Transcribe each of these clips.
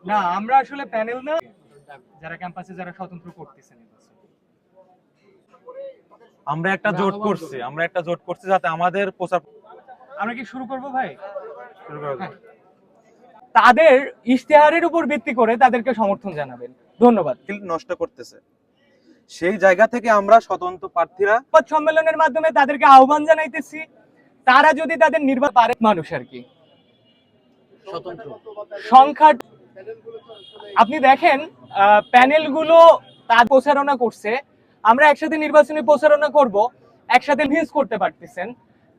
না, আমরা আসলে প্যানেল না, যারা ক্যাম্পাসে যারা স্বতন্ত্র করতেছেন। আমরা একটা জোট করছি যাতে আমাদের প্রচার। আমরা কি শুরু করব ভাই? হ্যাঁ। তাদের ইশতেহারের উপর ভিত্তি করে তাদেরকে সমর্থন জানাবেন। ধন্যবাদ। নষ্ট করতেছে, সেই জায়গা থেকে আমরা স্বতন্ত্র প্রার্থীরা সম্মেলনের মাধ্যমে তাদেরকে আহ্বান জানাইতেছি, তারা যদি তাদের নির্বাচন পারে, মানুষ আর কি স্বতন্ত্র সংখ্যা। আপনি দেখেন প্যানেলগুলো তার প্রচারণা করছে, আমরা একসাথে নির্বাচনী প্রচারণা করব, একসাথে মিস করতে পারতেছেন,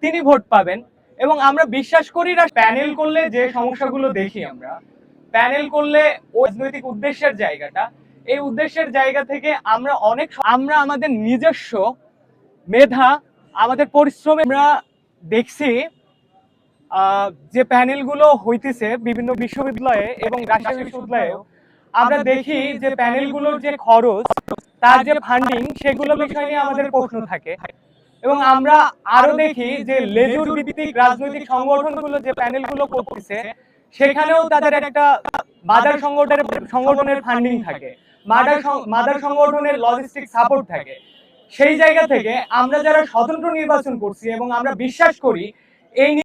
তিনি ভোট পাবেন। এবং আমরা বিশ্বাস করি না প্যানেল করলে যে সমস্যাগুলো দেখি, আমরা প্যানেল করলে রাজনৈতিক উদ্দেশ্যের জায়গাটা, এই উদ্দেশ্যের জায়গা থেকে আমরা আমাদের নিজস্ব মেধা, আমাদের পরিশ্রমে আমরা দেখছি যে প্যানেলগুলো হইতেছে বিভিন্ন বিশ্ববিদ্যালয়ে এবং রাজশাহী বিশ্ববিদ্যালয়ে, আমরা দেখি যে প্যানেলগুলোর যে খরচ, তার যে ফান্ডিং, সেগুলো বিষয় নিয়ে আমাদের প্রশ্ন থাকে। এবং আমরা আরো দেখি যে লেজুর ভিত্তিক রাজনৈতিক সংগঠনগুলো যে প্যানেলগুলো করতেছে, সেখানেও তাদের একটা মাদার সংগঠনের ফান্ডিং থাকে, মাদার সংগঠনের লজিস্টিক সাপোর্ট থাকে। সেই জায়গা থেকে আমরা যারা স্বতন্ত্র নির্বাচন করছি এবং আমরা বিশ্বাস করি এই